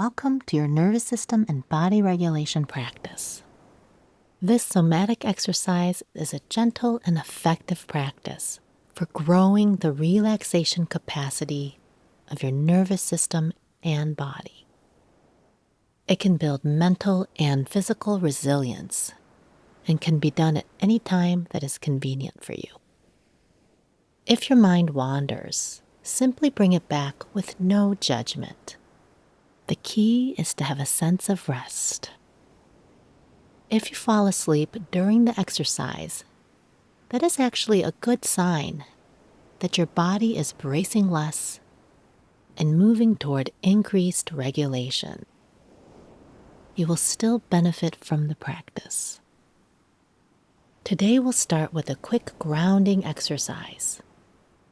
Welcome to your nervous system and body regulation practice. This somatic exercise is a gentle and effective practice for growing the relaxation capacity of your nervous system and body. It can build mental and physical resilience and can be done at any time that is convenient for you. If your mind wanders, simply bring it back with no judgment. The key is to have a sense of rest. If you fall asleep during the exercise, that is actually a good sign that your body is bracing less and moving toward increased regulation. You will still benefit from the practice. Today we'll start with a quick grounding exercise,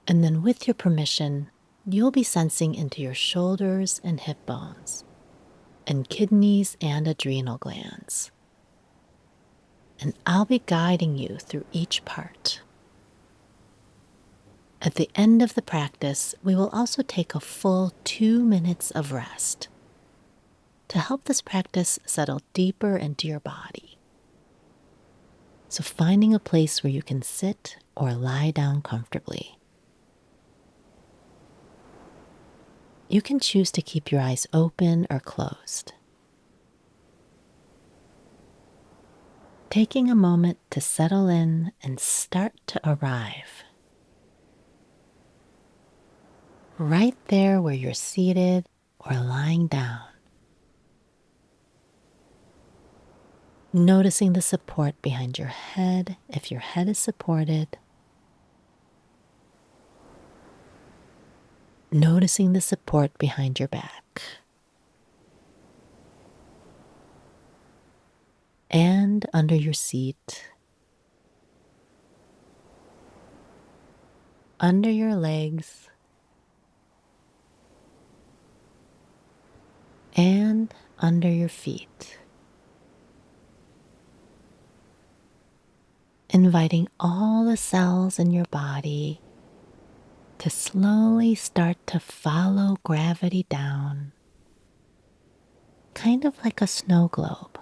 and then with your permission, you'll be sensing into your shoulders and hip bones, and kidneys and adrenal glands. And I'll be guiding you through each part. At the end of the practice, we will also take a full 2 minutes of rest to help this practice settle deeper into your body. So finding a place where you can sit or lie down comfortably. You can choose to keep your eyes open or closed. Taking a moment to settle in and start to arrive. Right there where you're seated or lying down. Noticing the support behind your head if your head is supported. Noticing the support behind your back. And under your seat. Under your legs. And under your feet. Inviting all the cells in your body to slowly start to follow gravity down, kind of like a snow globe,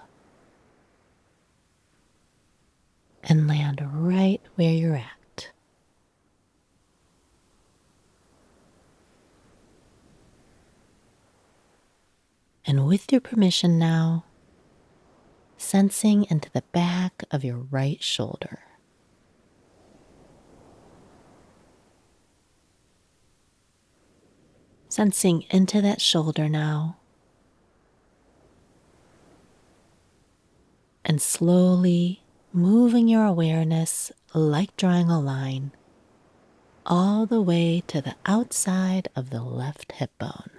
and land right where you're at. And with your permission now, sensing into the back of your right shoulder. Sensing into that shoulder now, and slowly moving your awareness like drawing a line all the way to the outside of the left hip bone.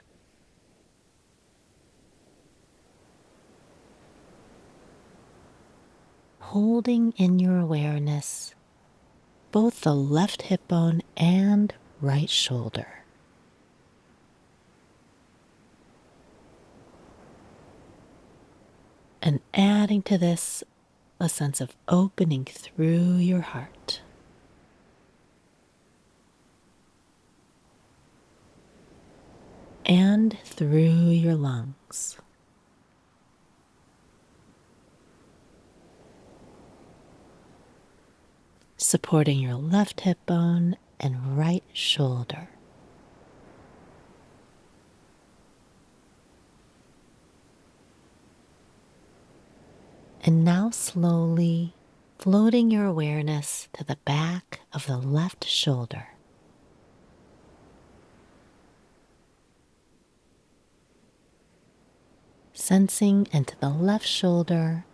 Holding in your awareness both the left hip bone and right shoulder. And adding to this a sense of opening through your heart. And through your lungs. Supporting your left hip bone and right shoulder. And now slowly floating your awareness to the back of the left shoulder. Sensing into the left shoulder.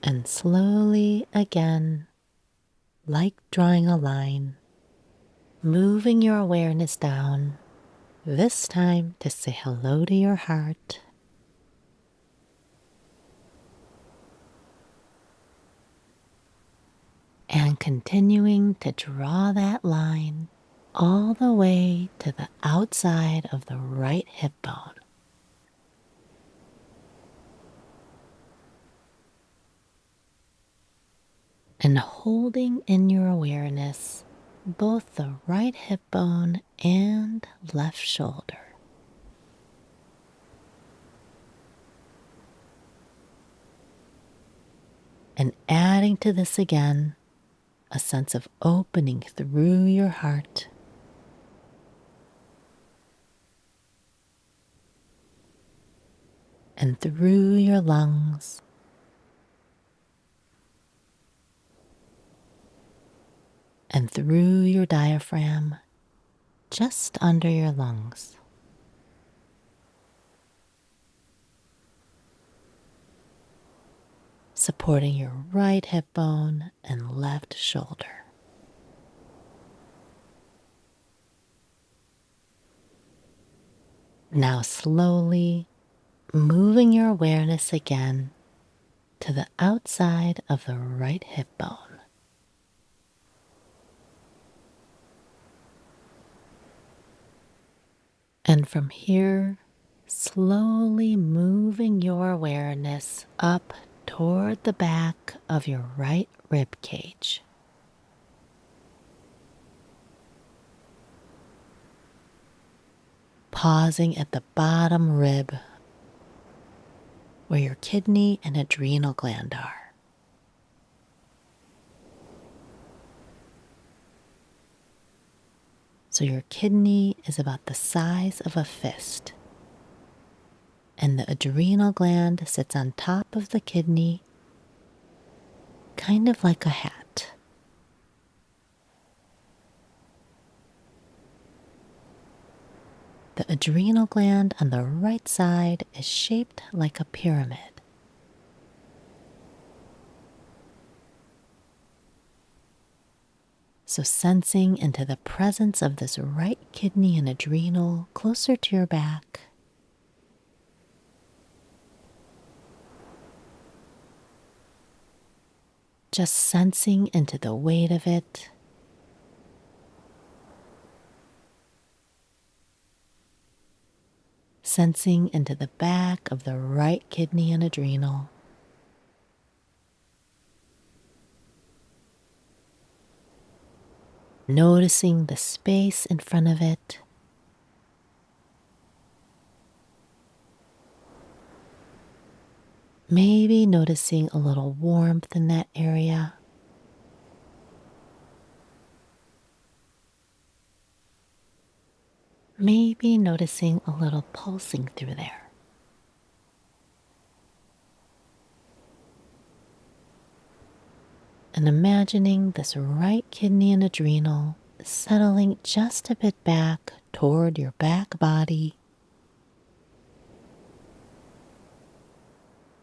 And slowly again, like drawing a line, moving your awareness down, this time to say hello to your heart. And continuing to draw that line all the way to the outside of the right hip bone. And holding in your awareness both the right hip bone and left shoulder. And adding to this again, a sense of opening through your heart and through your lungs and through your diaphragm just under your lungs. Supporting your right hip bone and left shoulder. Now slowly moving your awareness again to the outside of the right hip bone. And from here, slowly moving your awareness up toward the back of your right rib cage. Pausing at the bottom rib where your kidney and adrenal gland are. So your kidney is about the size of a fist, and the adrenal gland sits on top of the kidney, kind of like a hat. The adrenal gland on the right side is shaped like a pyramid. So sensing into the presence of this right kidney and adrenal closer to your back. Just sensing into the weight of it. Sensing into the back of the right kidney and adrenal. Noticing the space in front of it. Maybe noticing a little warmth in that area. Maybe noticing a little pulsing through there. And imagining this right kidney and adrenal settling just a bit back toward your back body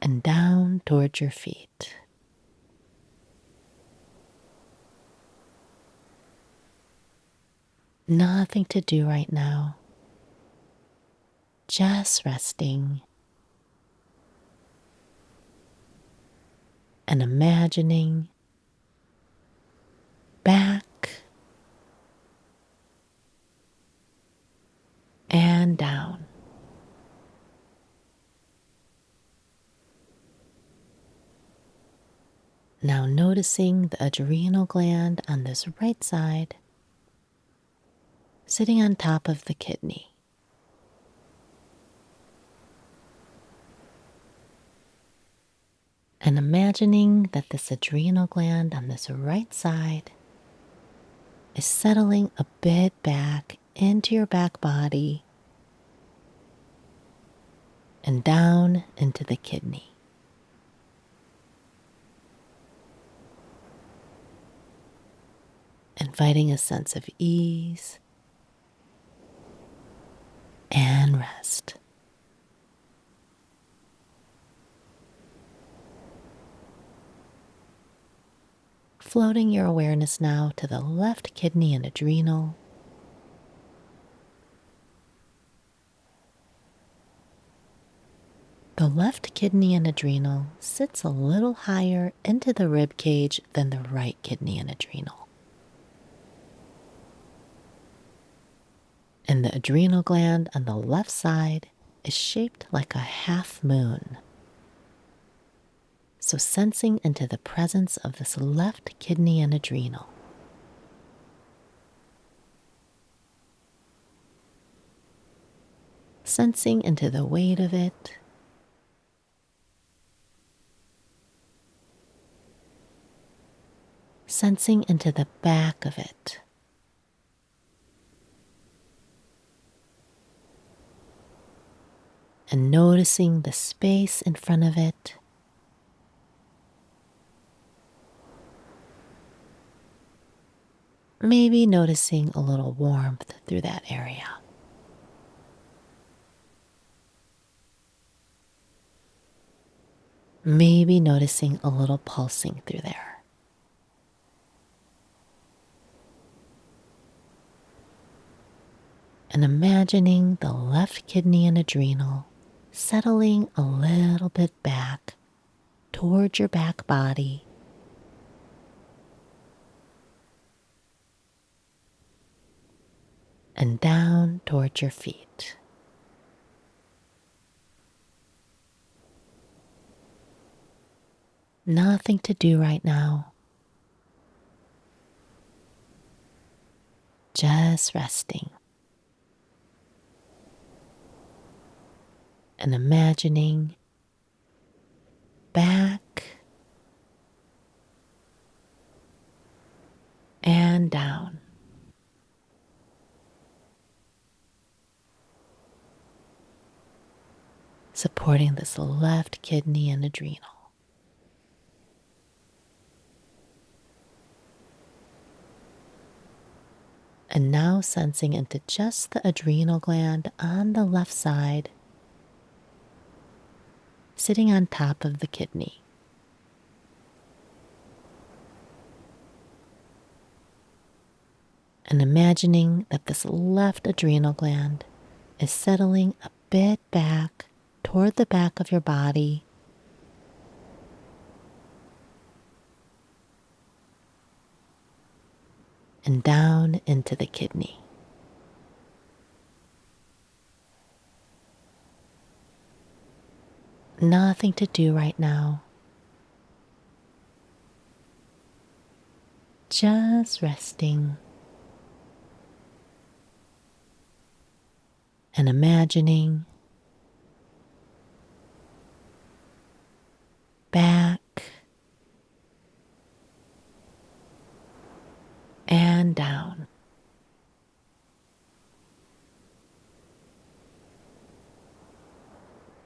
and down towards your feet. Nothing to do right now. Just resting and imagining back and down. Now noticing the adrenal gland on this right side sitting on top of the kidney. And imagining that this adrenal gland on this right side is settling a bit back into your back body and down into the kidney. Inviting a sense of ease and rest. Floating your awareness now to the left kidney and adrenal. The left kidney and adrenal sits a little higher into the rib cage than the right kidney and adrenal. And the adrenal gland on the left side is shaped like a half moon. So sensing into the presence of this left kidney and adrenal. sensing into the weight of it, sensing into the back of it, and noticing the space in front of it. Maybe noticing a little warmth through that area. Maybe noticing a little pulsing through there. And imagining the left kidney and adrenal settling a little bit back towards your back body, and down towards your feet. Nothing to do right now. Just resting. And imagining back and down. Supporting this left kidney and adrenal. And now sensing into just the adrenal gland on the left side, sitting on top of the kidney. And imagining that this left adrenal gland is settling a bit back toward the back of your body, and down into the kidney. Nothing to do right now. Just resting and imagining back and down.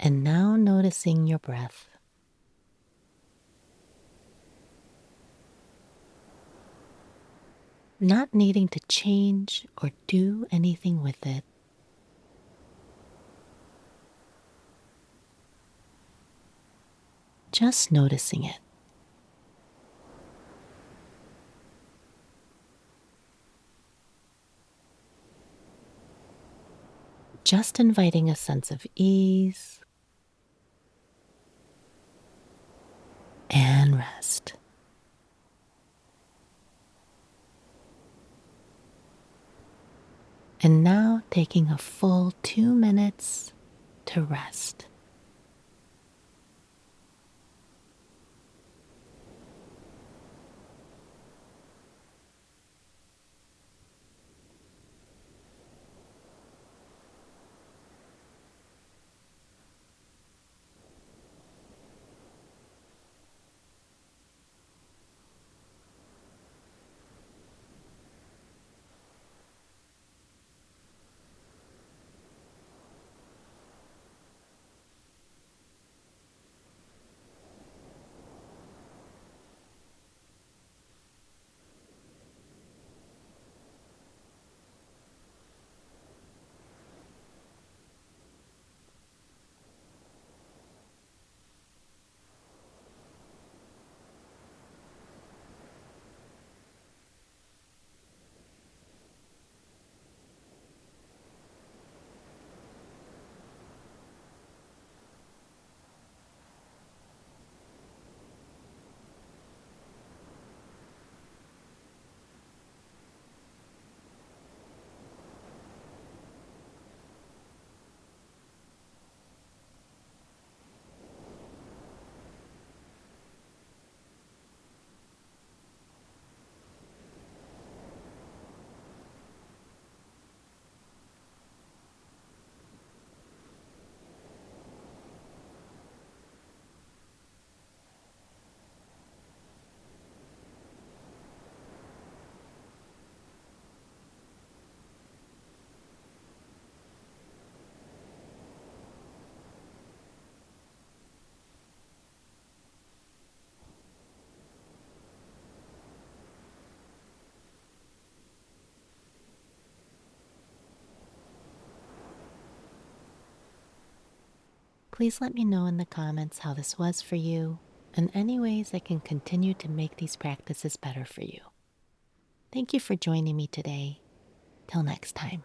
And now noticing your breath. Not needing to change or do anything with it. Just noticing it. Just inviting a sense of ease and rest. And now taking a full 2 minutes to rest. Please let me know in the comments how this was for you and any ways I can continue to make these practices better for you. Thank you for joining me today. Till next time.